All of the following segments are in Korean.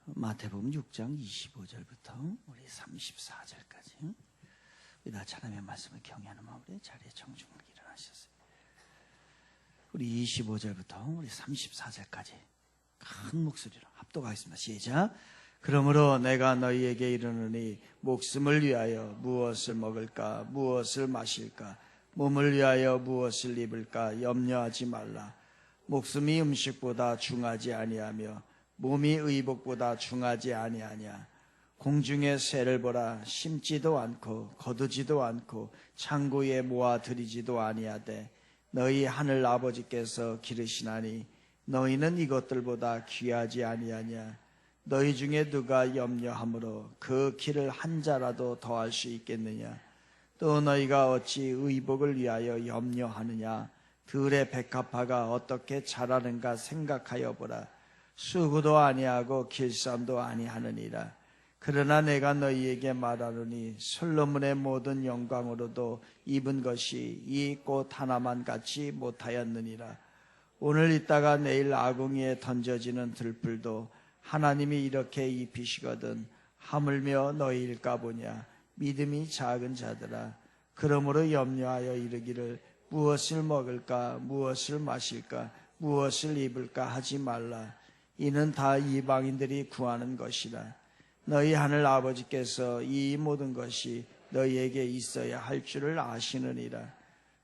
마태복음 6장 25절부터 우리 34절까지 우리 다 하나님의 말씀을 경외하는 마음으로 자리에 정중하게 일어나셨어요. 우리 25절부터 우리 34절까지 큰 목소리로 합독하겠습니다. 시작. 그러므로 내가 너희에게 이르노니 목숨을 위하여 무엇을 먹을까 무엇을 마실까 몸을 위하여 무엇을 입을까 염려하지 말라. 목숨이 음식보다 중하지 아니하며 몸이 의복보다 중하지 아니하냐. 공중의 새를 보라. 심지도 않고 거두지도 않고 창고에 모아들이지도 아니하되 너희 하늘 아버지께서 기르시나니 너희는 이것들보다 귀하지 아니하냐. 너희 중에 누가 염려함으로 그 길을 한 자라도 더할 수 있겠느냐. 또 너희가 어찌 의복을 위하여 염려하느냐. 들의 백합화가 어떻게 자라는가 생각하여 보라. 수고도 아니하고 길쌈도 아니하느니라. 그러나 내가 너희에게 말하노니 솔로몬의 모든 영광으로도 입은 것이 이 꽃 하나만 같이 못하였느니라. 오늘 있다가 내일 아궁이에 던져지는 들풀도 하나님이 이렇게 입히시거든 하물며 너희일까 보냐. 믿음이 작은 자들아. 그러므로 염려하여 이르기를 무엇을 먹을까 무엇을 마실까 무엇을 입을까 하지 말라. 이는 다 이방인들이 구하는 것이라. 너희 하늘 아버지께서 이 모든 것이 너희에게 있어야 할 줄을 아시느니라.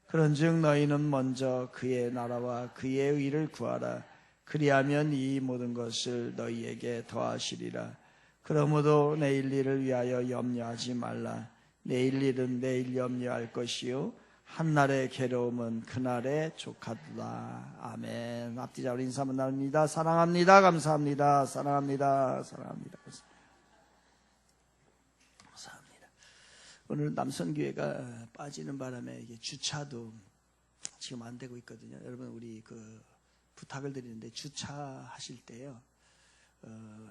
그런즉 너희는 먼저 그의 나라와 그의 의를 구하라. 그리하면 이 모든 것을 너희에게 더하시리라. 그러므로 내일 일을 위하여 염려하지 말라. 내일 일은 내일 염려할 것이요 한날의 괴로움은 그날의 족하도다. 아멘. 앞뒤 잡으로 인사만 나눕니다. 사랑합니다. 감사합니다. 사랑합니다. 사랑합니다. 감사합니다. 오늘 남선교회가 빠지는 바람에 이게 주차도 지금 안 되고 있거든요. 여러분 우리 부탁을 드리는데 주차하실 때요.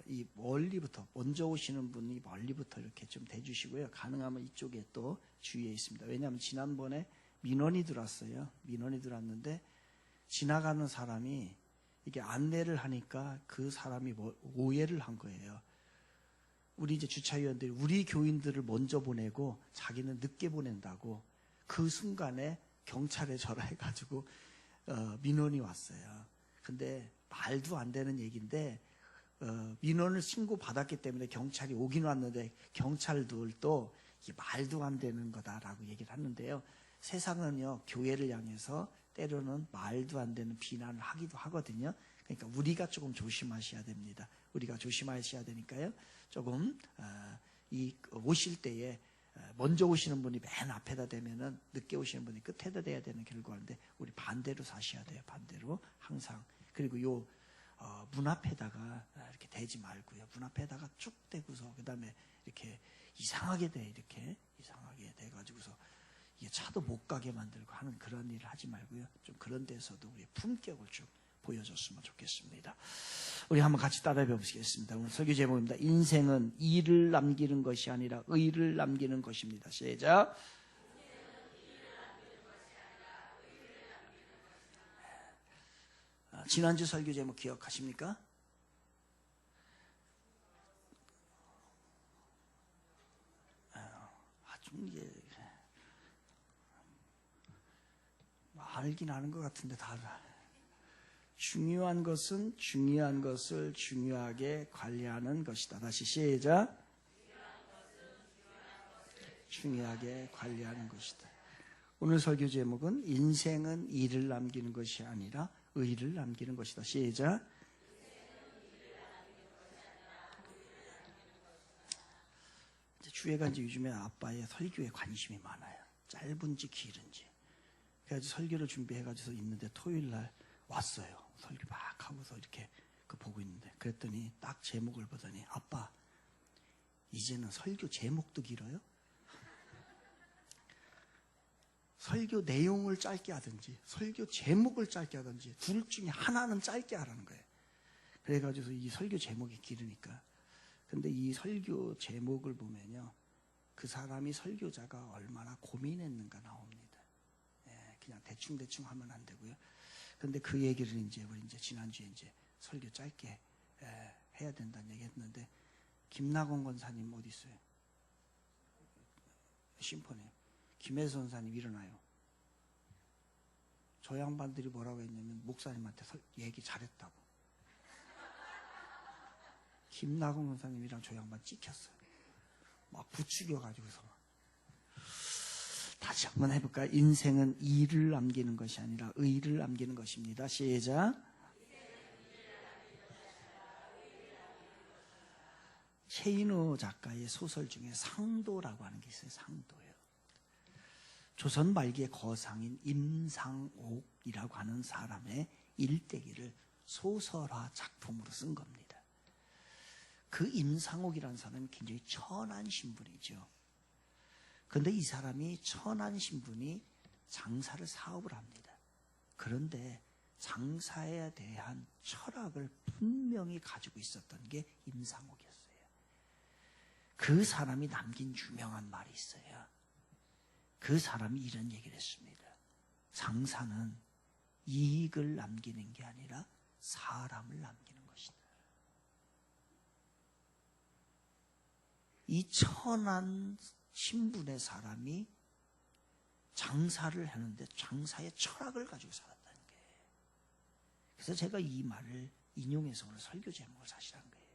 이 멀리부터 먼저 오시는 분이 멀리부터 이렇게 좀 대주시고요. 가능하면 이쪽에 또 주위에 있습니다. 왜냐하면 지난번에 민원이 들어왔어요. 민원이 들어왔는데 지나가는 사람이 이게 안내를 하니까 그 사람이 오해를 한 거예요. 우리 이제 주차위원들이 우리 교인들을 먼저 보내고 자기는 늦게 보낸다고 그 순간에 경찰에 전화해가지고 민원이 왔어요. 근데 말도 안 되는 얘기인데 민원을 신고받았기 때문에 경찰이 오긴 왔는데 경찰들도 이게 말도 안 되는 거다라고 얘기를 하는데요. 세상은요 교회를 향해서 때로는 말도 안 되는 비난을 하기도 하거든요. 그러니까 우리가 조금 조심하셔야 됩니다. 우리가 조심하셔야 되니까요. 조금 오실 때에 먼저 오시는 분이 맨 앞에다 대면은 늦게 오시는 분이 끝에다 대야 되는 결과인데 우리 반대로 사셔야 돼요. 반대로 항상. 그리고 문 앞에다가 이렇게 대지 말고요. 문 앞에다가 쭉 대고서 그 다음에 이렇게 이상하게 돼가지고서 이게 차도 못 가게 만들고 하는 그런 일을 하지 말고요. 좀 그런 데서도 우리 품격을 좀 보여줬으면 좋겠습니다. 우리 한번 같이 따라 해보시겠습니다. 오늘 설교 제목입니다. 인생은 일을 남기는 것이 아니라 의를 남기는 것입니다. 시작. 지난주 설교 제목 기억하십니까? 좀 이게 알긴 아는 것 같은데 다 중요한 것은 중요한 것을 중요하게 관리하는 것이다. 다시 시작. 중요하게 관리하는 것이다. 오늘 설교 제목은 인생은 일을 남기는 것이 아니라 의를 남기는 것이다. 시작. 주애가 이제 요즘에 아빠의 설교에 관심이 많아요. 짧은지 길은지. 그래가지고 설교를 준비해가지고 있는데 토요일 날 왔어요. 설교 막 하고서 이렇게 보고 있는데 그랬더니 딱 제목을 보더니 아빠 이제는 설교 제목도 길어요? 설교 내용을 짧게 하든지 설교 제목을 짧게 하든지 둘 중에 하나는 짧게 하라는 거예요. 그래가지고 이 설교 제목이 길으니까. 근데 이 설교 제목을 보면요 그 사람이 설교자가 얼마나 고민했는가 나옵니다. 그냥 대충 하면 안 되고요. 근데 그 얘기를 우리 지난주에 설교 짧게 해야 된다는 얘기 했는데, 김나건 권사님 어디 있어요? 심포니. 김혜수 원사님 일어나요. 저 양반들이 뭐라고 했냐면 목사님한테 얘기 잘했다고. 김나건 권사님이랑 저 양반 찍혔어요. 막 부추겨가지고서. 다시 한번 해볼까요? 인생은 이를 남기는 것이 아니라 의를 남기는 것입니다. 시작. 최인호 작가의 소설 중에 상도라고 하는 게 있어요. 상도예요. 조선 말기의 거상인 임상옥이라고 하는 사람의 일대기를 소설화 작품으로 쓴 겁니다. 그 임상옥이라는 사람이 굉장히 천한 신분이죠. 그런데 이 사람이 천한 신분이 장사를 사업을 합니다. 그런데 장사에 대한 철학을 분명히 가지고 있었던 게 임상옥이었어요. 그 사람이 남긴 유명한 말이 있어요. 그 사람이 이런 얘기를 했습니다. 장사는 이익을 남기는 게 아니라 사람을 남기는 것이다. 이 천한 신분의 사람이 장사를 하는데 장사의 철학을 가지고 살았다는 거예요. 그래서 제가 이 말을 인용해서 오늘 설교 제목을 사실 한 거예요.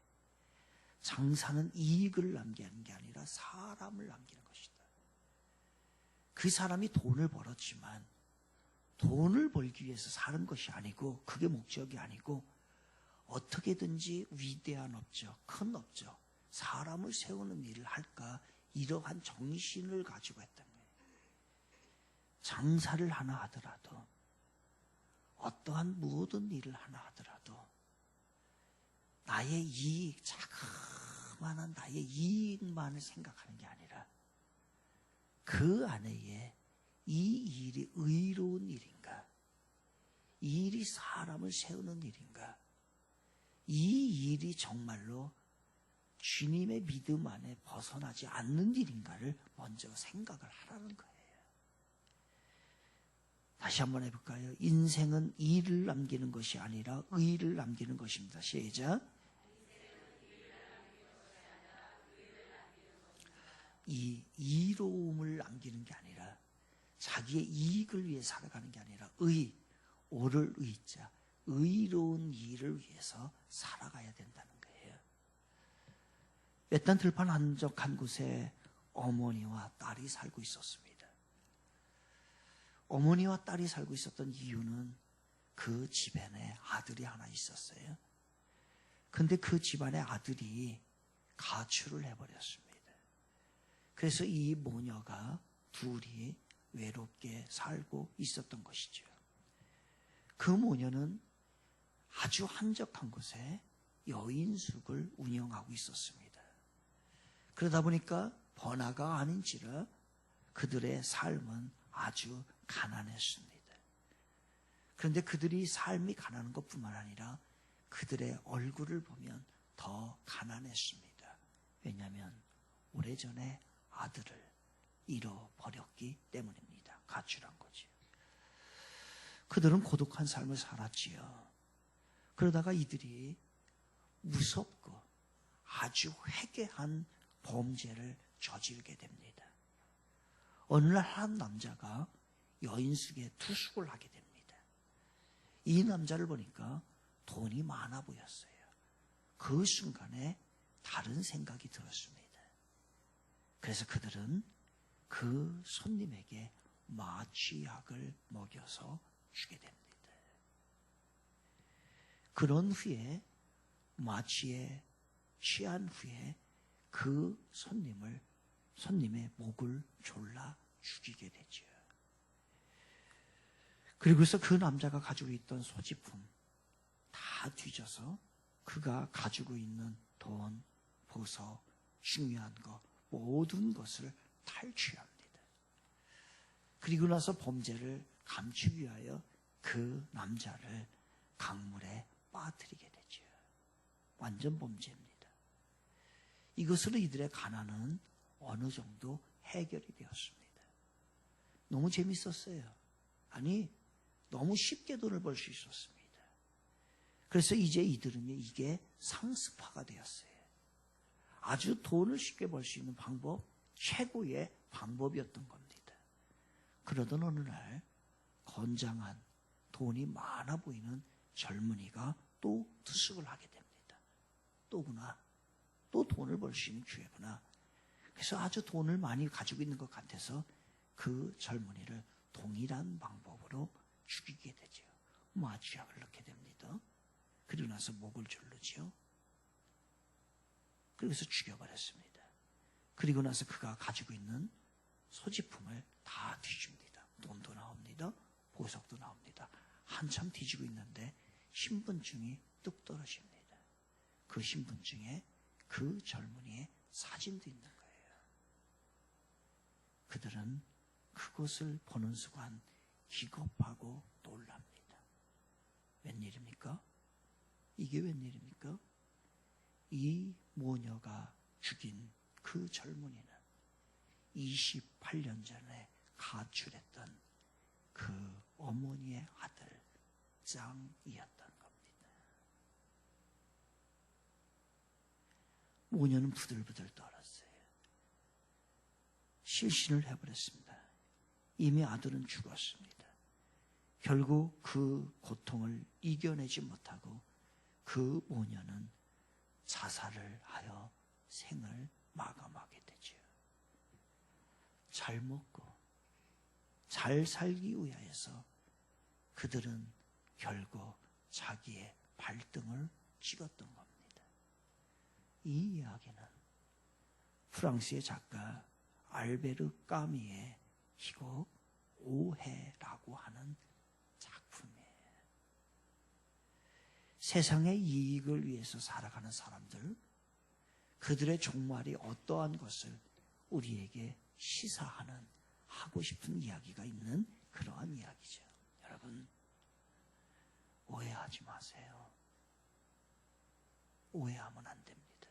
장사는 이익을 남기는 게 아니라 사람을 남기는 것이다. 그 사람이 돈을 벌었지만 돈을 벌기 위해서 사는 것이 아니고, 그게 목적이 아니고, 어떻게든지 위대한 업적, 큰 업적, 사람을 세우는 일을 할까, 이러한 정신을 가지고 했던 거예요. 장사를 하나 하더라도, 어떠한 모든 일을 하나 하더라도 나의 이익, 자그마한 나의 이익만을 생각하는 게 아니라 그 안에 이 일이 의로운 일인가, 이 일이 사람을 세우는 일인가, 이 일이 정말로 주님의 믿음 안에 벗어나지 않는 일인가를 먼저 생각을 하라는 거예요. 다시 한번 해볼까요? 인생은 이를 남기는 것이 아니라 의를 남기는 것입니다. 시작. 이 이로움을 남기는 게 아니라, 자기의 이익을 위해 살아가는 게 아니라 의, 오를 의자, 의로운 일을 위해서 살아가야 된다는 거예요. 외딴 들판 한적한 곳에 어머니와 딸이 살고 있었습니다. 어머니와 딸이 살고 있었던 이유는 그 집안에 아들이 하나 있었어요. 근데 그 집안의 아들이 가출을 해버렸습니다. 그래서 이 모녀가 둘이 외롭게 살고 있었던 것이죠. 그 모녀는 아주 한적한 곳에 여인숙을 운영하고 있었습니다. 그러다 보니까 번화가 아닌지라 그들의 삶은 아주 가난했습니다. 그런데 그들이 삶이 가난한 것뿐만 아니라 그들의 얼굴을 보면 더 가난했습니다. 왜냐하면 오래전에 아들을 잃어버렸기 때문입니다. 가출한 거죠. 그들은 고독한 삶을 살았지요. 그러다가 이들이 무섭고 아주 회개한 범죄를 저지르게 됩니다. 어느 날 한 남자가 여인숙에 투숙을 하게 됩니다. 이 남자를 보니까 돈이 많아 보였어요. 그 순간에 다른 생각이 들었습니다. 그래서 그들은 그 손님에게 마취약을 먹여서 주게 됩니다. 그런 후에 마취에 취한 후에 그 손님의 목을 졸라 죽이게 되죠. 그리고서 그 남자가 가지고 있던 소지품 다 뒤져서 그가 가지고 있는 돈, 보석, 중요한 것, 모든 것을 탈취합니다. 그리고 나서 범죄를 감추기 위하여 그 남자를 강물에 빠뜨리게 되죠. 완전 범죄입니다. 이것으로 이들의 가난은 어느 정도 해결이 되었습니다. 너무 재밌었어요. 아니, 너무 쉽게 돈을 벌 수 있었습니다. 그래서 이제 이들은 이게 상습화가 되었어요. 아주 돈을 쉽게 벌 수 있는 방법, 최고의 방법이었던 겁니다. 그러던 어느 날 건장한 돈이 많아 보이는 젊은이가 또 투숙을 하게 됩니다. 또구나. 또 돈을 벌 수 있는 기회구나. 그래서 아주 돈을 많이 가지고 있는 것 같아서 그 젊은이를 동일한 방법으로 죽이게 되죠. 마취약을 넣게 됩니다. 그리고 나서 목을 졸르죠. 그래서 죽여버렸습니다. 그리고 나서 그가 가지고 있는 소지품을 다 뒤집니다. 돈도 나옵니다. 보석도 나옵니다. 한참 뒤지고 있는데 신분증이 뚝 떨어집니다. 그 신분증에 그 젊은이의 사진도 있는 거예요. 그들은 그것을 보는 순간 기겁하고 놀랍니다. 웬일입니까? 이게 웬일입니까? 이 모녀가 죽인 그 젊은이는 28년 전에 가출했던 그 어머니의 아들 짱이었던 겁니다. 모녀는 부들부들 떨었어요. 실신을 해버렸습니다. 이미 아들은 죽었습니다. 결국 그 고통을 이겨내지 못하고 그 모녀는 자살을 하여 생을 마감하게 되죠. 잘 먹고 잘 살기 위하여서 그들은 결국 자기의 발등을 찍었던 겁니다. 이 이야기는 프랑스의 작가 알베르 까미의 희곡 오해라고 하는 작품이에요. 세상의 이익을 위해서 살아가는 사람들, 그들의 종말이 어떠한 것을 우리에게 시사하는, 하고 싶은 이야기가 있는 그러한 이야기죠. 여러분, 오해하지 마세요. 오해하면 안 됩니다.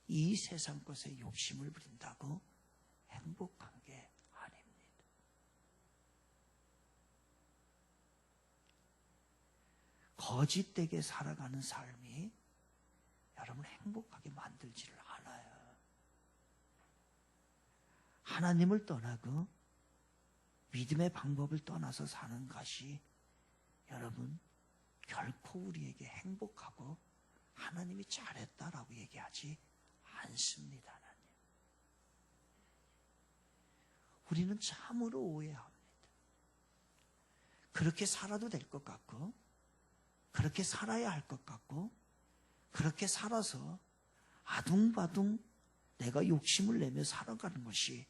이 세상 것에 욕심을 부린다고 행복한 게 아닙니다. 거짓되게 살아가는 삶이 여러분을 행복하게 만들지를 않아요. 하나님을 떠나고 믿음의 방법을 떠나서 사는 것이 여러분 결코 우리에게 행복하고 하나님이 잘했다라고 얘기하지 않습니다. 하나님. 우리는 참으로 오해합니다. 그렇게 살아도 될 것 같고 그렇게 살아야 할 것 같고 그렇게 살아서 아둥바둥 내가 욕심을 내며 살아가는 것이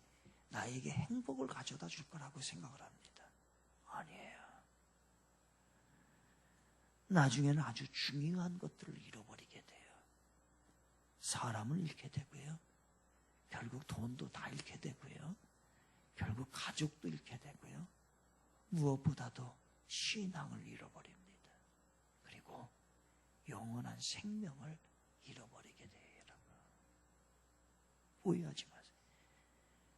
나에게 행복을 가져다 줄 거라고 생각을 합니다. 아니에요. 나중에는 아주 중요한 것들을 잃어버리게 돼요. 사람을 잃게 되고요. 결국 돈도 다 잃게 되고요. 결국 가족도 잃게 되고요. 무엇보다도 신앙을 잃어버립니다. 그리고 영원한 생명을 잃어버리게 돼요. 여러분. 오해하지 마세요.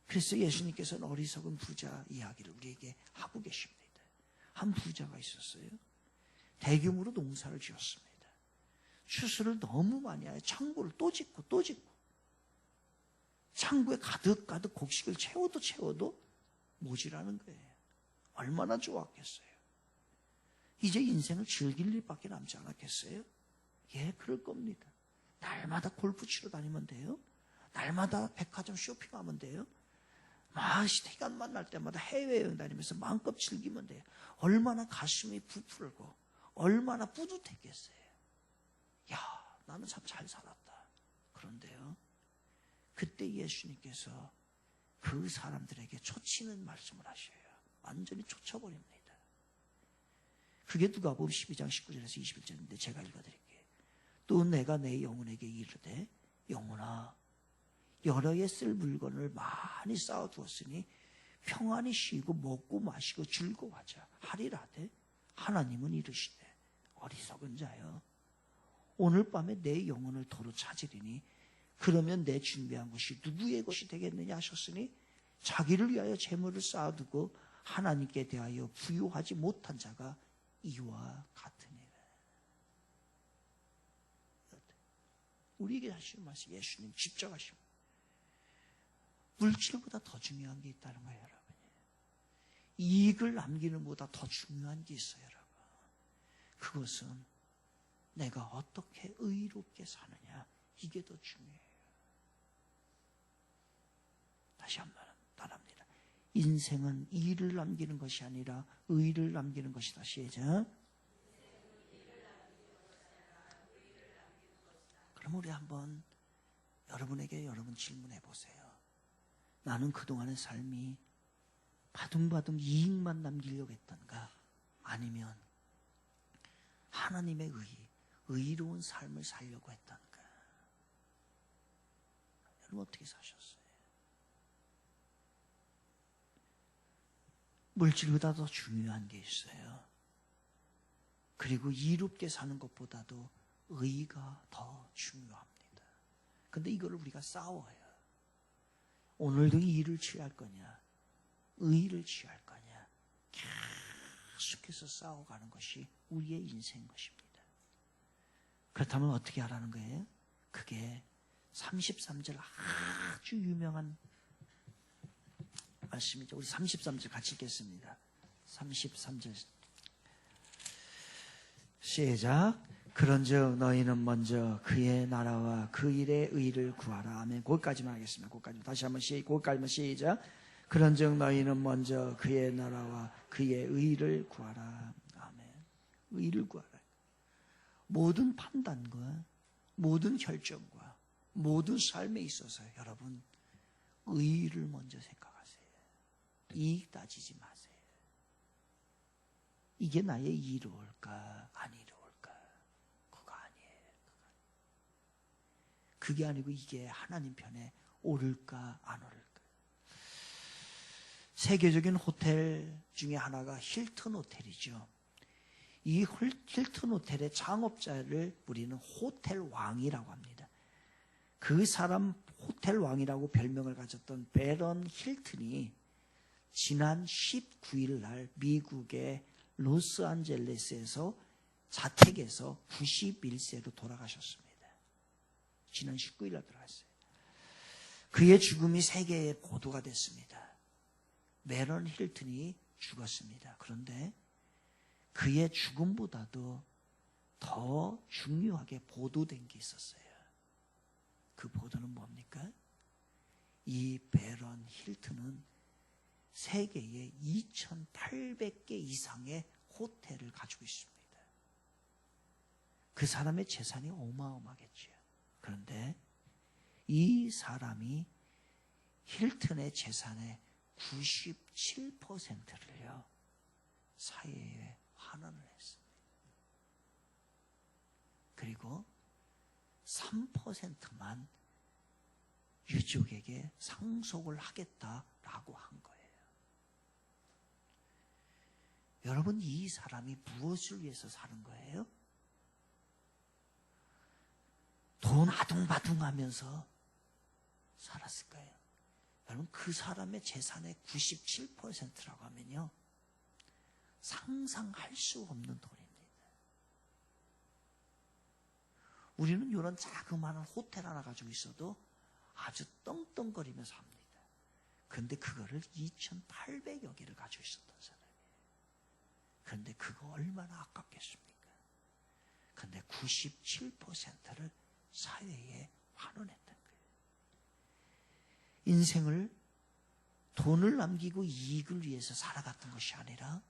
그래서 예수님께서는 어리석은 부자 이야기를 우리에게 하고 계십니다. 한 부자가 있었어요. 대규모로 농사를 지었습니다. 추수를 너무 많이 하여 창고를 또 짓고 또 짓고 창고에 가득가득 곡식을 채워도 모자라는 거예요. 얼마나 좋았겠어요. 이제 인생을 즐길 일밖에 남지 않았겠어요? 예, 그럴 겁니다. 날마다 골프 치러 다니면 돼요. 날마다 백화점 쇼핑하면 돼요. 시간만 날 때마다 해외여행 다니면서 마음껏 즐기면 돼요. 얼마나 가슴이 부풀고 얼마나 뿌듯했겠어요. 야, 나는 참 잘 살았다. 그런데요, 그때 예수님께서 그 사람들에게 초치는 말씀을 하셔요. 완전히 쫓아버립니다. 그게 누가복음 12장 19절에서 21절인데 제가 읽어드릴게요. 또 내가 내 영혼에게 이르되 영혼아 여러 해 쓸 물건을 많이 쌓아두었으니 평안히 쉬고 먹고 마시고 즐거워하자 하리라되 하나님은 이르시되 어리석은 자여 오늘 밤에 내 영혼을 도로 찾으리니 그러면 내 준비한 것이 누구의 것이 되겠느냐 하셨으니 자기를 위하여 재물을 쌓아두고 하나님께 대하여 부유하지 못한 자가 이와 같으니라. 우리에게 하시는 말씀, 예수님 직접 하시는 물질보다 더 중요한 게 있다는 거예요, 여러분. 이익을 남기는 것보다 더 중요한 게 있어요, 여러분. 그것은 내가 어떻게 의롭게 사느냐, 이게 더 중요해요. 다시 한번 말합니다. 인생은 이를 남기는 것이 아니라 의를 남기는 것이다. 시작. 그럼 우리 한번 여러분에게 여러분 질문해 보세요. 나는 그동안의 삶이 바둥바둥 이익만 남기려고 했던가, 아니면 하나님의 의로운 삶을 살려고 했던가? 여러분 어떻게 사셨어요? 물질보다 더 중요한 게 있어요. 그리고 이롭게 사는 것보다도 의가 더 중요합니다. 근데 이거를 우리가 싸워요. 오늘도 이를 취할 거냐, 의를 취할 거냐, 계속해서 싸워가는 것이 우리의 인생인 것입니다. 그렇다면 어떻게 하라는 거예요? 그게 33절 아주 유명한 말씀이죠. 우리 33절 같이 읽겠습니다. 33절 시작. 그런즉 너희는 먼저 그의 나라와 그 일의 의를 구하라. 아멘. 거기까지만 하겠습니다. 거기까지만. 다시 한번 거기까지만 시작. 그런즉 너희는 먼저 그의 나라와 그의 의를 구하라. 아멘. 의를 구하라. 모든 판단과 모든 결정과 모든 삶에 있어서 여러분 의를 먼저 생각하세요. 이익 따지지 마세요. 이게 나의 이로울까 안 이로울까? 그거 아니에요. 그게 아니고 이게 하나님 편에 오를까 안 오를까? 세계적인 호텔 중에 하나가 힐튼 호텔이죠. 이 힐튼 호텔의 창업자를 우리는 호텔 왕이라고 합니다. 그 사람 호텔 왕이라고 별명을 가졌던 베런 힐튼이 지난 19일 날 미국의 로스안젤레스에서 자택에서 91세로 돌아가셨습니다. 지난 19일 날 돌아갔어요. 그의 죽음이 세계에 보도가 됐습니다. 베런 힐튼이 죽었습니다. 그런데 그의 죽음보다도 더 중요하게 보도된 게 있었어요. 그 보도는 뭡니까? 이 베런 힐튼은 세계에 2,800개 이상의 호텔을 가지고 있습니다. 그 사람의 재산이 어마어마하겠죠. 그런데 이 사람이 힐튼의 재산의 97%를요 사회에 환원을 했습니다. 그리고 3%만 유족에게 상속을 하겠다라고 한 거예요. 여러분, 이 사람이 무엇을 위해서 사는 거예요? 돈 아둥바둥하면서 살았을까요? 여러분, 그 사람의 재산의 97%라고 하면요 상상할 수 없는 돈입니다. 우리는 이런 자그마한 호텔 하나 가지고 있어도 아주 떵떵거리면서 합니다. 그런데 그거를 2,800여 개를 가지고 있었던 사람이에요. 그런데 그거 얼마나 아깝겠습니까? 그런데 97%를 사회에 환원했던 거예요. 인생을 돈을 남기고 이익을 위해서 살아갔던 것이 아니라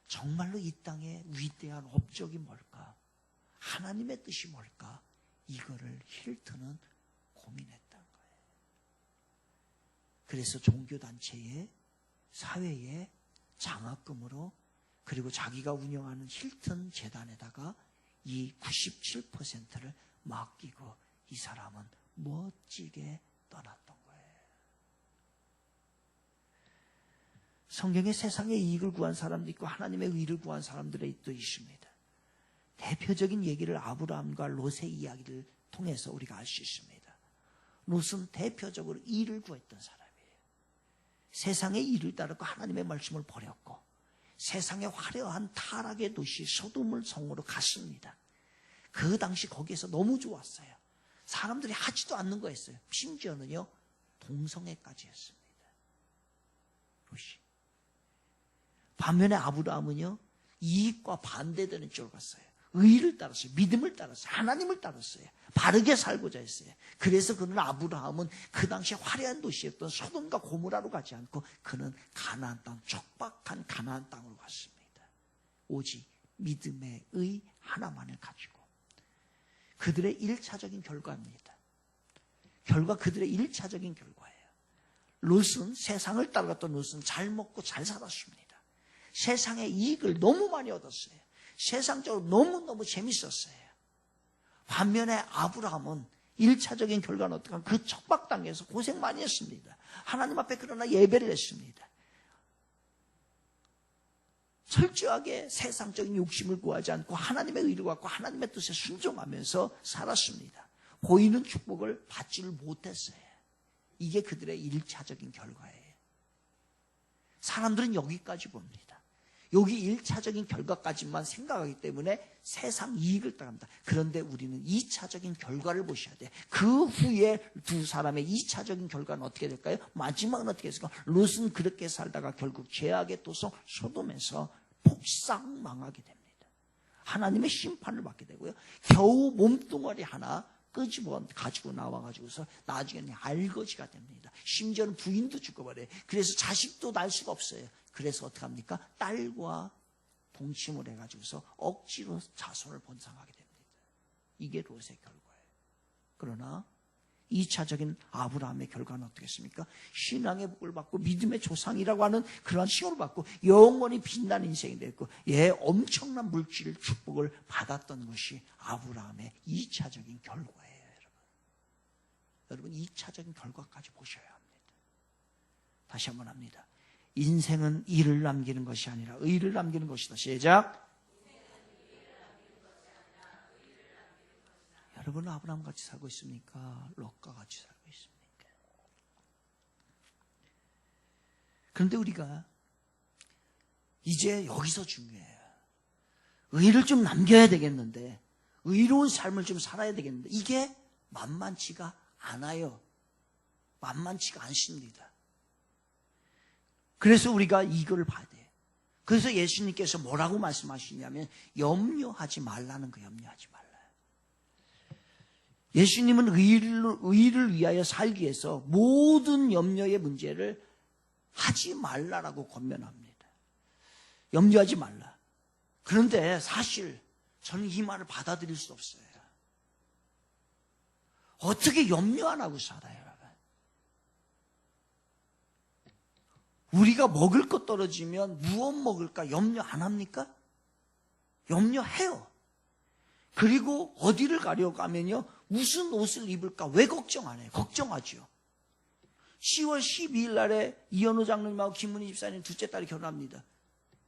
정말로 이 땅의 위대한 업적이 뭘까? 하나님의 뜻이 뭘까? 이거를 힐튼은 고민했던 거예요. 그래서 종교단체에, 사회에 장학금으로, 그리고 자기가 운영하는 힐튼 재단에다가 이 97%를 맡기고 이 사람은 멋지게 떠났던 거예요. 성경에 세상의 이익을 구한 사람도 있고 하나님의 의를 구한 사람들이 또 있습니다. 대표적인 얘기를 아브라함과 롯의 이야기를 통해서 우리가 알 수 있습니다. 롯은 대표적으로 의를 구했던 사람이에요. 세상의 이를 따르고 하나님의 말씀을 버렸고 세상의 화려한 타락의 도시 소돔을 성으로 갔습니다. 그 당시 거기에서 너무 좋았어요. 사람들이 하지도 않는 거였어요. 심지어는요, 동성애까지 했습니다. 롯이. 반면에 아브라함은요, 이익과 반대되는 쪽으로 갔어요. 의를 따랐어요. 믿음을 따랐어요. 하나님을 따랐어요. 바르게 살고자 했어요. 그래서 그는 아브라함은 그 당시에 화려한 도시였던 소돔과 고모라로 가지 않고 그는 가나안 땅, 척박한 가나안 땅으로 갔습니다. 오직 믿음의 의 하나만을 가지고. 그들의 1차적인 결과입니다. 그들의 1차적인 결과예요. 롯은, 세상을 따라갔던 롯은 잘 먹고 잘 살았습니다. 세상의 이익을 너무 많이 얻었어요. 세상적으로 너무너무 재밌었어요. 반면에 아브라함은 1차적인 결과는 어떡한, 그 척박 땅에서 고생 많이 했습니다. 하나님 앞에 그러나 예배를 했습니다. 철저하게 세상적인 욕심을 구하지 않고 하나님의 의를 갖고 하나님의 뜻에 순종하면서 살았습니다. 보이는 축복을 받지를 못했어요. 이게 그들의 1차적인 결과예요. 사람들은 여기까지 봅니다. 여기 1차적인 결과까지만 생각하기 때문에 세상 이익을 따릅니다. 그런데 우리는 2차적인 결과를 보셔야 돼요. 그 후에 두 사람의 2차적인 결과는 어떻게 될까요? 마지막은 어떻게 됐을까? 롯은 그렇게 살다가 결국 죄악의 도성 소돔에서 폭삭 망하게 됩니다. 하나님의 심판을 받게 되고요. 겨우 몸뚱아리 하나 끄집어 가지고 나와가지고서 나중에는 알거지가 됩니다. 심지어는 부인도 죽어버려요. 그래서 자식도 날 수가 없어요. 그래서 어떻게 합니까? 딸과 동침을 해가지고서 억지로 자손을 번성하게 됩니다. 이게 롯의 결과예요. 그러나 2차적인 아브라함의 결과는 어떻겠습니까? 신앙의 복을 받고 믿음의 조상이라고 하는 그러한 칭호를 받고 영원히 빛나는 인생이 됐고, 엄청난 물질 축복을 받았던 것이 아브라함의 2차적인 결과예요. 여러분 2차적인 결과까지 보셔야 합니다. 다시 한번 합니다. 인생은 일을 남기는 것이 아니라 의를 남기는 것이다. 시작. 여러분은 아브라함 같이 살고 있습니까? 롯과 같이 살고 있습니까? 그런데 우리가 이제 여기서 중요해요. 의를 좀 남겨야 되겠는데, 의로운 삶을 좀 살아야 되겠는데, 이게 만만치가 않아요. 만만치가 않습니다. 그래서 우리가 이걸 봐야 돼요. 그래서 예수님께서 뭐라고 말씀하시냐면 염려하지 말라는 거예요. 염려하지 말라. 예수님은 의를 위하여 살기 위해서 모든 염려의 문제를 하지 말라라고 권면합니다. 염려하지 말라. 그런데 사실 저는 이 말을 받아들일 수 없어요. 어떻게 염려 안 하고 살아요, 여러분? 우리가 먹을 것 떨어지면 무엇 먹을까 염려 안 합니까? 염려해요. 그리고 어디를 가려고 하면요, 무슨 옷을 입을까 왜 걱정 안 해요? 걱정하죠. 10월 12일 날에 이현우 장로님하고 김문희 집사님 둘째 딸이 결혼합니다.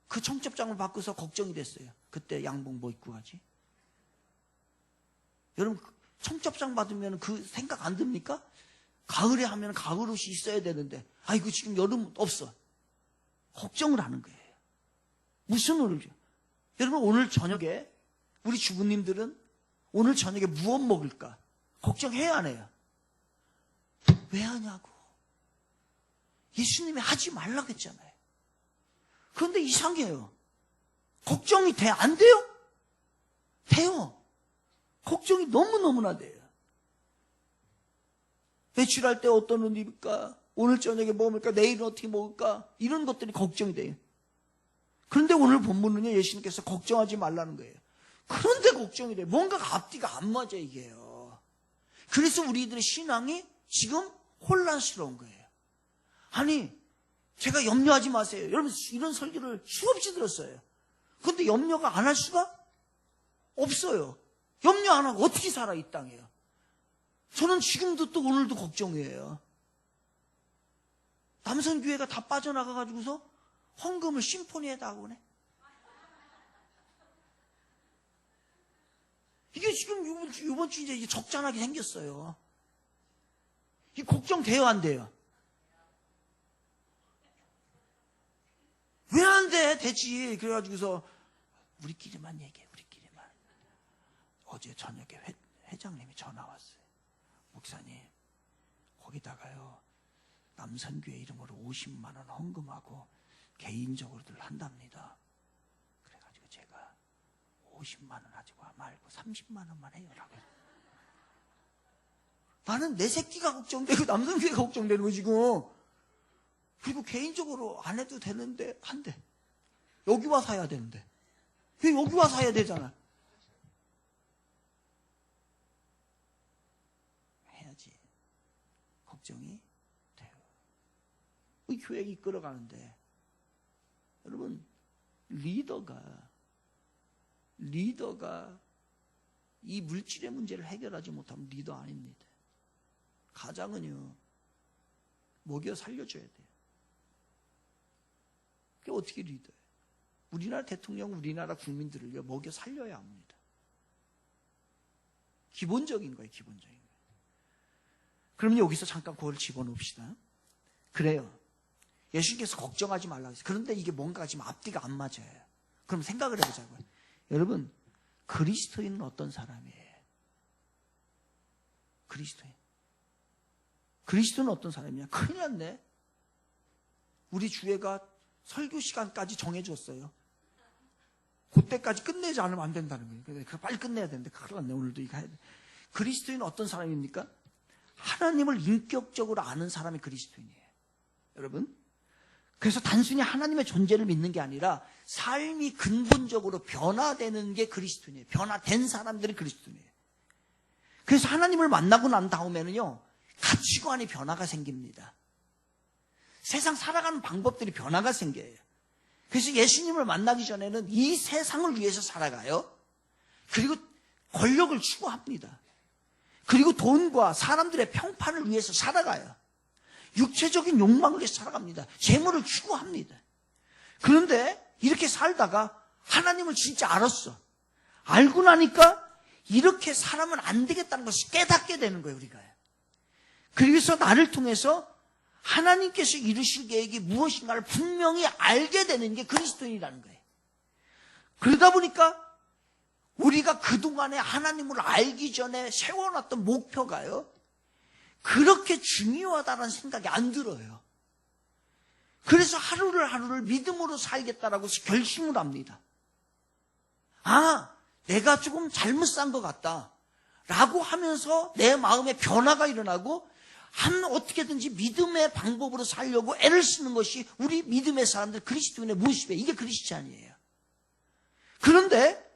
그 청첩장을 받고서 걱정이 됐어요. 그때 양복 뭐 입고 가지? 여러분 청첩장 받으면 그 생각 안 듭니까? 가을에 하면 가을 옷이 있어야 되는데, 아이고 지금 여름 없어. 걱정을 하는 거예요. 무슨 옷을? 여러분 오늘 저녁에 우리 주부님들은 오늘 저녁에 무엇 먹을까 걱정해야 안 해요? 왜 하냐고. 예수님이 하지 말라고 했잖아요. 그런데 이상해요. 걱정이 돼? 안 돼요? 돼요. 걱정이 너무너무나 돼요. 외출할 때 어떤 옷 입을까? 오늘 저녁에 뭐 먹을까? 내일은 어떻게 먹을까? 이런 것들이 걱정이 돼요. 그런데 오늘 본문은요, 예수님께서 걱정하지 말라는 거예요. 그런데 걱정이 돼요. 뭔가 앞뒤가 안 맞아, 이게요. 그래서 우리들의 신앙이 지금 혼란스러운 거예요. 아니, 제가 염려하지 마세요. 여러분, 이런 설교를 수없이 들었어요. 그런데 염려가 안 할 수가 없어요. 염려 안 하고 어떻게 살아, 이 땅에요? 저는 지금도 또 오늘도 걱정이에요. 남선교회가 다 빠져나가가지고서 헌금을 심포니에다 하고 오네. 이게 지금 이번 주 이제 적잖하게 생겼어요. 이 걱정돼요, 안 돼요? 왜 안 돼? 되지. 그래가지고서 우리끼리만 얘기해, 우리끼리만. 어제 저녁에 회장님이 전화 왔어요. 목사님, 거기다가요, 남산교회 이름으로 50만 원 헌금하고 개인적으로들 한답니다. 그래가지고 제가 50만 원 하지 말고 30만 원만 해요라고. 나는 내 새끼가 걱정되고 남산교회가 걱정되는 거 지금. 그리고 개인적으로 안 해도 되는데 한대. 여기 와서 해야 되는데. 왜 여기 와서 해야 되잖아. 해야지. 걱정이 돼요. 이 교회 이끌어가는데 여러분, 리더가 이 물질의 문제를 해결하지 못하면 리더 아닙니다. 가장은요, 먹여 살려줘야 돼요. 그게 어떻게 리더예요? 우리나라 대통령, 우리나라 국민들을요, 먹여 살려야 합니다. 기본적인 거예요, 기본적인 거예요. 그럼 여기서 잠깐 그걸 집어넣읍시다. 그래요. 예수님께서 걱정하지 말라고 했어요. 그런데 이게 뭔가 지금 앞뒤가 안 맞아요. 그럼 생각을 해보자고요. 여러분, 그리스도인은 어떤 사람이에요? 그리스도는 어떤 사람이냐? 큰일 났네. 우리 주회가 설교 시간까지 정해줬어요. 그때까지 끝내지 않으면 안 된다는 거예요. 그래서 빨리 끝내야 되는데 큰일 났네. 오늘도 이거 해야 돼. 그리스도인은 어떤 사람입니까? 하나님을 인격적으로 아는 사람이 그리스도인이에요. 여러분, 그래서 단순히 하나님의 존재를 믿는 게 아니라 삶이 근본적으로 변화되는 게 그리스도인이에요. 변화된 사람들이 그리스도인이에요. 그래서 하나님을 만나고 난 다음에는요, 가치관이 변화가 생깁니다. 세상 살아가는 방법들이 변화가 생겨요. 그래서 예수님을 만나기 전에는 이 세상을 위해서 살아가요. 그리고 권력을 추구합니다. 그리고 돈과 사람들의 평판을 위해서 살아가요. 육체적인 욕망을 위해서 살아갑니다. 재물을 추구합니다. 그런데 이렇게 살다가 하나님을 진짜 알았어. 알고 나니까 이렇게 살아면 안 되겠다는 것을 깨닫게 되는 거예요, 우리가. 그래서 나를 통해서 하나님께서 이루실 계획이 무엇인가를 분명히 알게 되는 게 그리스도인이라는 거예요. 그러다 보니까 우리가 그동안에 하나님을 알기 전에 세워놨던 목표가요, 그렇게 중요하다는 생각이 안 들어요. 그래서 하루를 믿음으로 살겠다라고 결심을 합니다. 아, 내가 조금 잘못 산 것 같다 라고 하면서 내 마음에 변화가 일어나고 어떻게든지 믿음의 방법으로 살려고 애를 쓰는 것이 우리 믿음의 사람들, 그리스도인의 모습이에요. 이게 크리스찬이에요. 그런데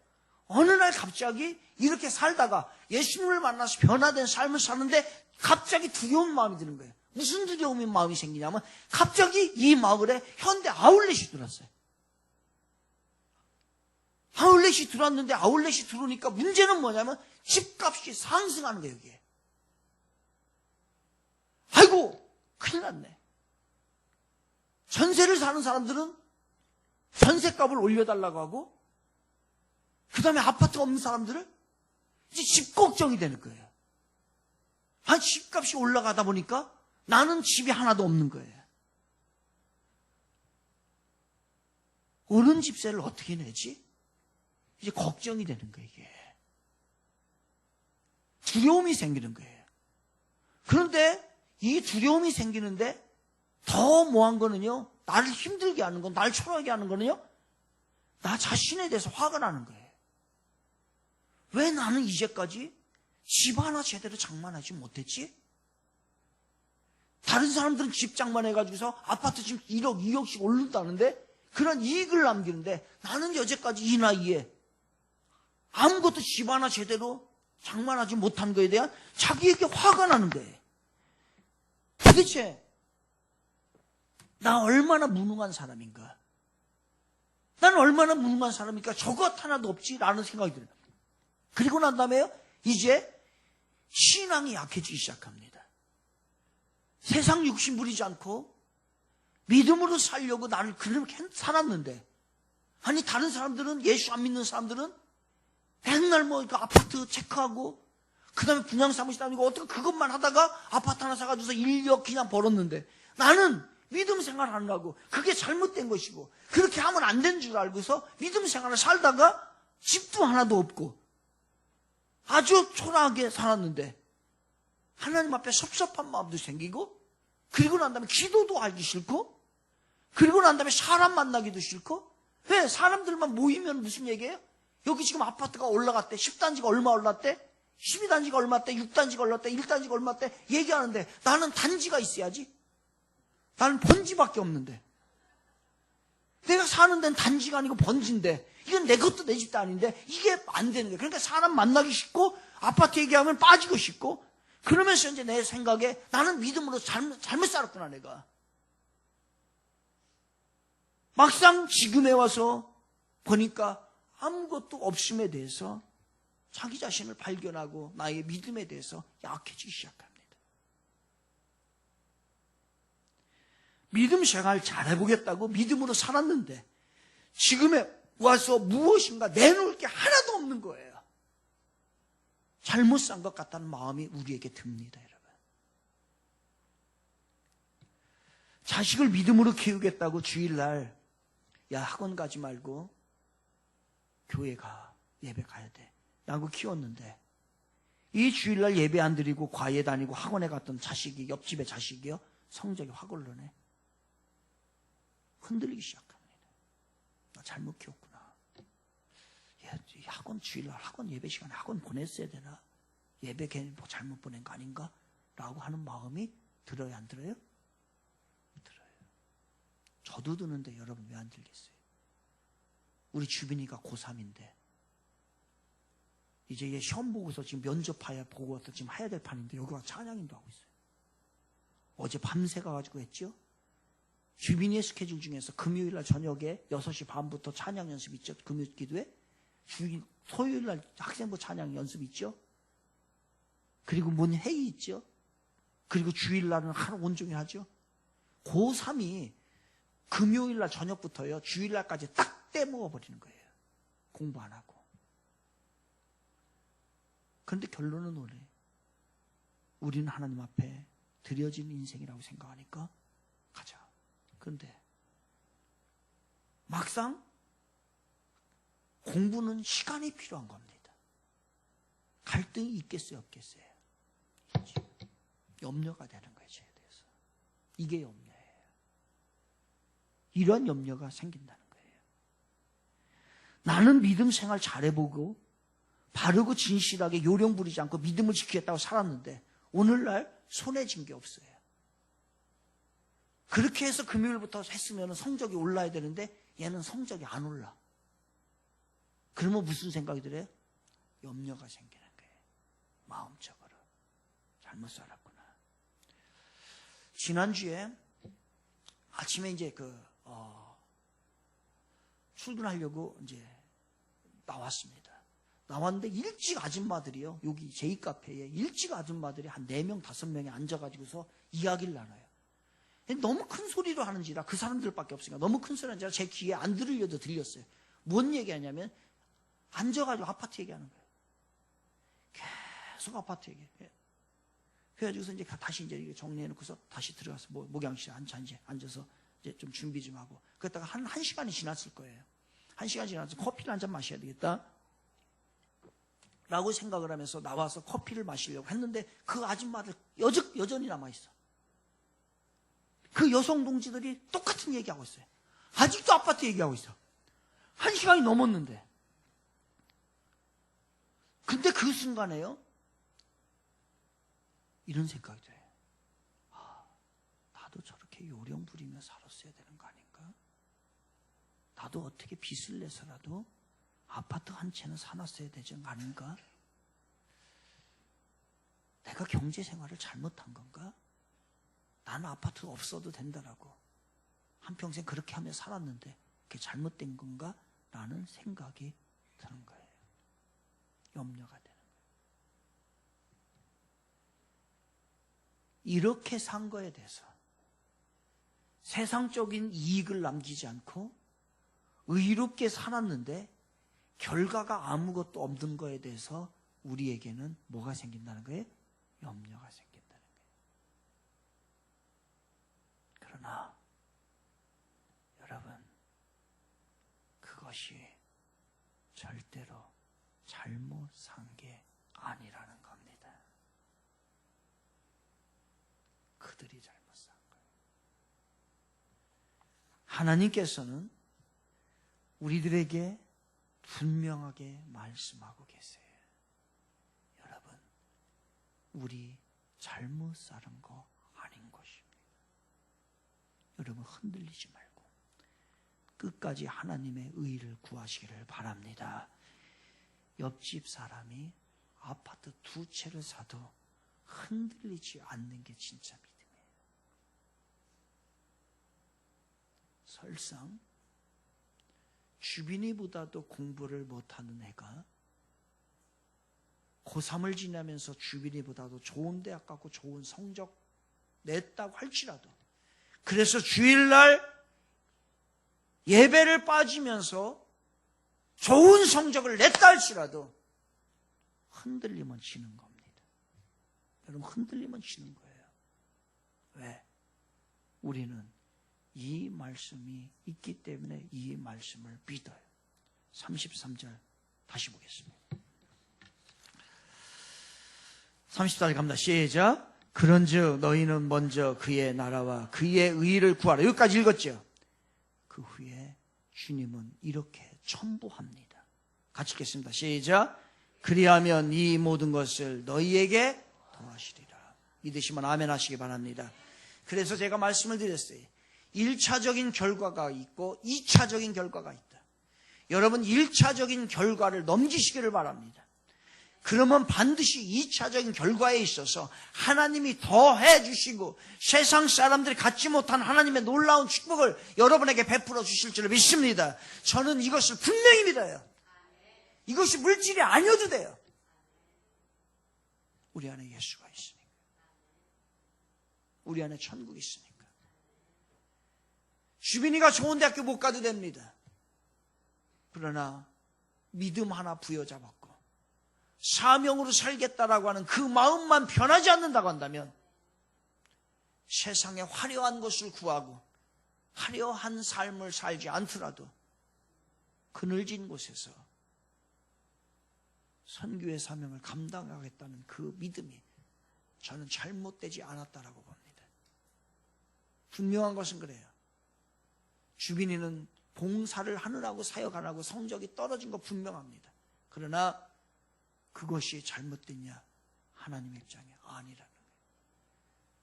어느 날 갑자기 이렇게 살다가 예수님을 만나서 변화된 삶을 사는데 갑자기 두려운 마음이 드는 거예요. 무슨 두려움의 마음이 생기냐면 갑자기 이 마을에 현대 아울렛이 들어왔어요. 아울렛이 들어왔는데 아울렛이 들어오니까 문제는 뭐냐면 집값이 상승하는 거예요, 여기에. 아이고, 큰일 났네. 전세를 사는 사람들은 전세값을 올려달라고 하고, 그 다음에 아파트가 없는 사람들은 이제 집 걱정이 되는 거예요. 집값이 올라가다 보니까 나는 집이 하나도 없는 거예요. 오른 집세를 어떻게 내지? 이제 걱정이 되는 거예요, 이게. 두려움이 생기는 거예요. 그런데 이 두려움이 생기는데 더 뭐한 거는요, 나를 힘들게 하는 건, 나를 초라하게 하는 거는요, 나 자신에 대해서 화가 나는 거예요. 왜 나는 이제까지 집 하나 제대로 장만하지 못했지? 다른 사람들은 집 장만해가지고서 아파트 지금 1억, 2억씩 오른다는데 그런 이익을 남기는데 나는 여태까지 이 나이에 아무것도 집 하나 제대로 장만하지 못한 거에 대한 자기에게 화가 나는 거예요. 도대체 나 얼마나 무능한 사람인가? 나는 얼마나 무능한 사람이니까 저것 하나도 없지라는 생각이 들어요. 그리고 난 다음에요, 이제 신앙이 약해지기 시작합니다. 세상 욕심 부리지 않고 믿음으로 살려고 나를 그렇게 살았는데, 아니 다른 사람들은, 예수 안 믿는 사람들은 맨날 뭐 아파트 체크하고 그 다음에 분양사무실 다니고 어떻게 그것만 하다가 아파트 하나 사가지고서 1억 그냥 벌었는데, 나는 믿음 생활 하느라고 그게 잘못된 것이고 그렇게 하면 안 되는 줄 알고서 믿음 생활을 살다가 집도 하나도 없고 아주 초라하게 살았는데 하나님 앞에 섭섭한 마음도 생기고, 그리고 난 다음에 기도도 하기 싫고, 그리고 난 다음에 사람 만나기도 싫고. 왜? 사람들만 모이면 무슨 얘기예요? 여기 지금 아파트가 올라갔대. 10단지가 얼마 올랐대? 12단지가 얼마대? 6단지가 얼마대? 1단지가 얼마대? 얘기하는데 나는 단지가 있어야지. 나는 번지밖에 없는데. 내가 사는 데는 단지가 아니고 번지인데, 이건 내 것도 내 집도 아닌데 이게 안 되는 거예요. 그러니까 사람 만나기 싫고, 아파트 얘기하면 빠지고 싶고, 그러면서 이제 내 생각에 나는 믿음으로 잘못 살았구나 내가. 막상 지금에 와서 보니까 아무것도 없음에 대해서 자기 자신을 발견하고 나의 믿음에 대해서 약해지기 시작합니다. 믿음 생활 잘해보겠다고 믿음으로 살았는데 지금에 와서 무엇인가 내놓을 게 하나도 없는 거예요. 잘못 산 것 같다는 마음이 우리에게 듭니다, 여러분. 자식을 믿음으로 키우겠다고 주일날 야, 학원 가지 말고 교회 가, 예배 가야 돼 라고 키웠는데, 이 주일날 예배 안 드리고 과외 다니고 학원에 갔던 자식이, 옆집의 자식이요, 성적이 확 오르네. 흔들리기 시작합니다. 나 잘못 키웠구나. 야, 학원 주일날 학원 예배 시간에 학원 보냈어야 되나? 예배 괜히 뭐 잘못 보낸 거 아닌가? 라고 하는 마음이 들어요, 안 들어요? 들어요. 저도 드는데 여러분 왜 안 들겠어요? 우리 주빈이가 고3인데 이제 얘 시험 보고서 지금 면접해야 보고서 지금 해야 될 판인데 여기 와서 찬양인도 하고 있어요. 어제 밤새 가가지고 했죠? 주빈이의 스케줄 중에서 금요일날 저녁에 6시 반부터 찬양 연습 있죠? 금요 기도회. 토요일날 학생부 찬양 연습 있죠? 그리고 뭔 회의 있죠? 그리고 주일날은 하루 온종일 하죠? 고3이 금요일날 저녁부터요, 주일날까지 딱 떼먹어버리는 거예요. 공부 안 하고. 그런데 결론은 오래. 우리는 하나님 앞에 드려진 인생이라고 생각하니까 가자. 그런데 막상 공부는 시간이 필요한 겁니다. 갈등이 있겠어요, 없겠어요? 있죠. 염려가 되는 거예요, 저에 대해서. 이게 염려예요. 이런 염려가 생긴다는 거예요. 나는 믿음 생활 잘해보고 바르고 진실하게 요령 부리지 않고 믿음을 지키겠다고 살았는데 오늘날 손에 쥔 게 없어요. 그렇게 해서 금요일부터 했으면 성적이 올라야 되는데 얘는 성적이 안 올라. 그러면 무슨 생각이 들어요? 염려가 생기는 거예요. 마음적으로. 잘못 살았구나. 지난주에 아침에 이제 출근하려고 이제 나왔습니다. 나왔는데 일찍 아줌마들이요, 여기 제2카페에 일찍 아줌마들이 한 4명, 5명이 앉아가지고서 이야기를 나눠요. 너무 큰 소리로 하는지라, 그 사람들밖에 없으니까 너무 큰 소리 하는지라 제 귀에 안 들으려도 들렸어요. 뭔 얘기하냐면 앉아가지고 아파트 얘기하는 거예요. 계속 아파트 얘기해요. 그래가지고서 이제 다시 이제 정리해놓고서 다시 들어가서 목양실에 앉아서 이제 좀 준비 좀 하고, 그랬다가 한 시간이 지났을 거예요. 1시간 지나서 커피를 한 잔 마셔야 되겠다 라고 생각을 하면서 나와서 커피를 마시려고 했는데 그 아줌마들 여전히 남아있어. 그 여성 동지들이 똑같은 얘기하고 있어요. 아직도 아파트 얘기하고 있어. 1시간이 넘었는데. 근데 그 순간에요, 이런 생각이 들어요. 나도 저렇게 요령 부리며 살았어야 되는 거 아닌가? 나도 어떻게 빚을 내서라도 아파트 한 채는 사놨어야 되지 않은가? 내가 경제 생활을 잘못한 건가? 나는 아파트 없어도 된다라고 한평생 그렇게 하며 살았는데 그게 잘못된 건가? 라는 생각이 드는 거예요. 염려가 되는 거예요. 이렇게 산 거에 대해서 세상적인 이익을 남기지 않고 의롭게 살았는데 결과가 아무것도 없는 거에 대해서 우리에게는 뭐가 생긴다는 거예요? 염려가 생긴다는 거예요. 그러나 여러분, 그것이 절대로 잘못 산 게 아니라는 겁니다. 그들이 잘못 산 거예요. 하나님께서는 우리들에게 분명하게 말씀하고 계세요. 여러분, 우리 잘못 살은 거 아닌 것입니다. 여러분, 흔들리지 말고 끝까지 하나님의 의를 구하시기를 바랍니다. 옆집 사람이 아파트 2채를 사도 흔들리지 않는 게 진짜 믿음이에요. 설상 주빈이보다도 공부를 못하는 애가 고3을 지나면서 주빈이보다도 좋은 대학 가고 좋은 성적 냈다고 할지라도, 그래서 주일날 예배를 빠지면서 좋은 성적을 냈다 할지라도 흔들리면 지는 겁니다. 여러분, 흔들리면 지는 거예요. 왜? 우리는 이 말씀이 있기 때문에 이 말씀을 믿어요. 33절 다시 보겠습니다. 34절 갑니다. 시작. 그런즉 너희는 먼저 그의 나라와 그의 의를 구하라. 여기까지 읽었죠? 그 후에 주님은 이렇게 첨부합니다. 같이 읽겠습니다. 시작. 그리하면 이 모든 것을 너희에게 더하시리라. 믿으시면 아멘 하시기 바랍니다. 그래서 제가 말씀을 드렸어요. 1차적인 결과가 있고 2차적인 결과가 있다. 여러분, 1차적인 결과를 넘기시기를 바랍니다. 그러면 반드시 2차적인 결과에 있어서 하나님이 더해 주시고 세상 사람들이 갖지 못한 하나님의 놀라운 축복을 여러분에게 베풀어 주실 줄 믿습니다. 저는 이것을 분명히 믿어요. 이것이 물질이 아니어도 돼요. 우리 안에 예수가 있으니까. 우리 안에 천국이 있으니까. 주빈이가 좋은 대학교 못 가도 됩니다. 그러나 믿음 하나 부여잡았고 사명으로 살겠다라고 하는 그 마음만 변하지 않는다고 한다면 세상에 화려한 것을 구하고 화려한 삶을 살지 않더라도 그늘진 곳에서 선교의 사명을 감당하겠다는 그 믿음이 저는 잘못되지 않았다라고 봅니다. 분명한 것은 그래요. 주빈이는 봉사를 하느라고 사역하느라고 성적이 떨어진 거 분명합니다. 그러나 그것이 잘못됐냐? 하나님의 입장에 아니라는 거예요.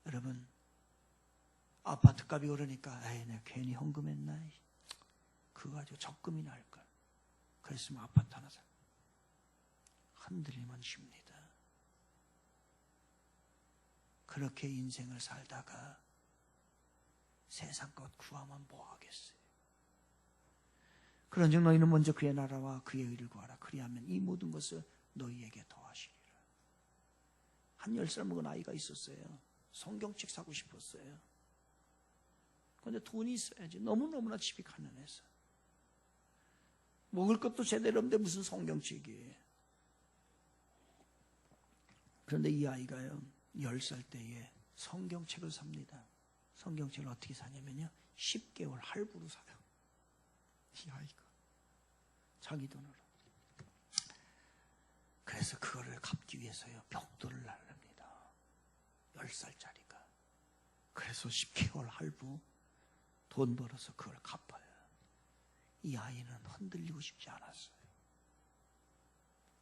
여러분, 아파트 값이 오르니까 내가 괜히 헌금했나? 그거 가지고 적금이 날걸. 그랬으면 아파트 하나 사. 흔들리면 쉽니다. 그렇게 인생을 살다가 세상 것 구하면 뭐하겠어요? 그런즉 너희는 먼저 그의 나라와 그의 의를 구하라. 그리하면 이 모든 것을 너희에게 더하시리라. 한 10살 먹은 아이가 있었어요. 성경책 사고 싶었어요. 그런데 돈이 있어야지. 너무너무나 집이 가난해서 먹을 것도 제대로 없는데 무슨 성경책이에요. 그런데 이 아이가요, 10살 때에 성경책을 삽니다. 성경책을 어떻게 사냐면요, 10개월 할부로 사요. 이 아이가 자기 돈으로. 그래서 그거를 갚기 위해서요, 벽돌을 날립니다. 10살짜리가. 그래서 10개월 할부 돈 벌어서 그걸 갚아요. 이 아이는 흔들리고 싶지 않았어요.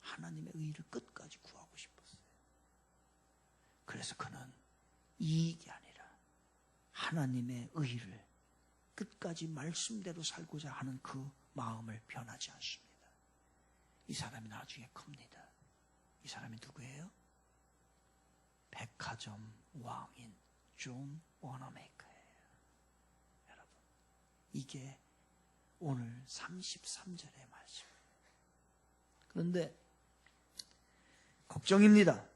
하나님의 의를 끝까지 구하고 싶었어요. 그래서 그는 이익이 아니라 하나님의 의를 끝까지 말씀대로 살고자 하는 그 마음을 변하지 않습니다. 이 사람이 나중에 큽니다. 이 사람이 누구예요? 백화점 왕인 존 워너메이커예요. 여러분, 이게 오늘 33절의 말씀. 그런데 걱정입니다.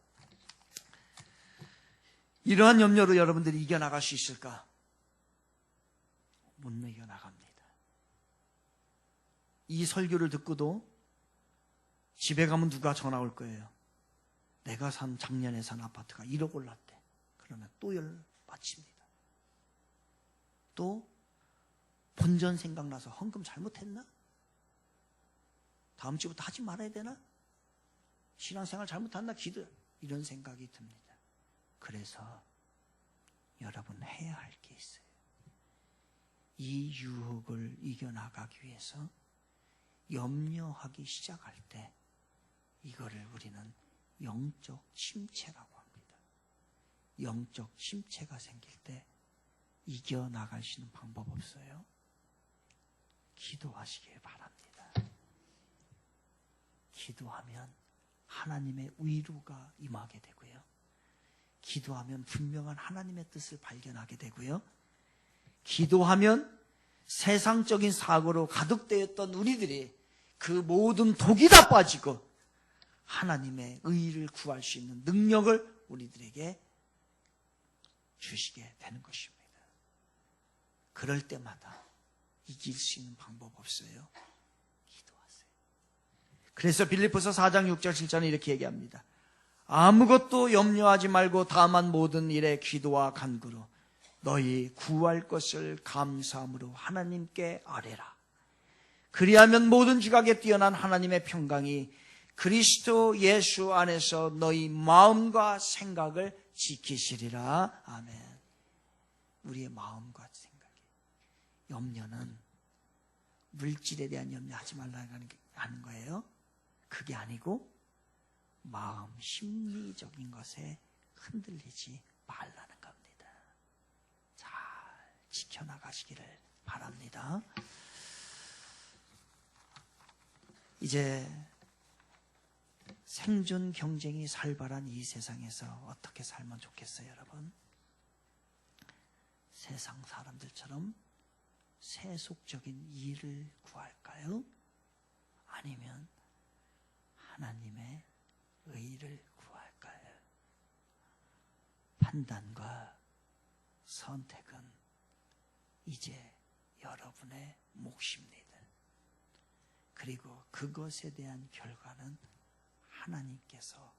이러한 염려로 여러분들이 이겨나갈 수 있을까? 못 이겨나갑니다. 이 설교를 듣고도 집에 가면 누가 전화 올 거예요. 내가 작년에 산 아파트가 1억 올랐대. 그러면 또 열받칩니다. 또 본전 생각나서 헌금 잘못했나? 다음 주부터 하지 말아야 되나? 신앙생활 잘못했나? 기도, 이런 생각이 듭니다. 그래서 여러분 해야 할 게 있어요. 이 유혹을 이겨나가기 위해서 염려하기 시작할 때 이거를 우리는 영적 침체라고 합니다. 영적 침체가 생길 때 이겨나갈 수 있는 방법 없어요? 기도하시길 바랍니다. 기도하면 하나님의 위로가 임하게 되고요. 기도하면 분명한 하나님의 뜻을 발견하게 되고요. 기도하면 세상적인 사고로 가득되었던 우리들이 그 모든 독이 다 빠지고 하나님의 의를 구할 수 있는 능력을 우리들에게 주시게 되는 것입니다. 그럴 때마다 이길 수 있는 방법 없어요. 기도하세요. 그래서 빌립보서 4장 6절 7절은 이렇게 얘기합니다. 아무것도 염려하지 말고 다만 모든 일에 기도와 간구로 너희 구할 것을 감사함으로 하나님께 아뢰라. 그리하면 모든 지각에 뛰어난 하나님의 평강이 그리스도 예수 안에서 너희 마음과 생각을 지키시리라. 아멘. 우리의 마음과 생각이. 염려는 물질에 대한 염려하지 말라는 하는 거예요. 그게 아니고 마음, 심리적인 것에 흔들리지 말라는 겁니다. 잘 지켜나가시기를 바랍니다. 이제 생존 경쟁이 살벌한 이 세상에서 어떻게 살면 좋겠어요, 여러분? 세상 사람들처럼 세속적인 일을 구할까요? 아니면 하나님의 의를 구할까요? 판단과 선택은 이제 여러분의 몫입니다. 그리고 그것에 대한 결과는 하나님께서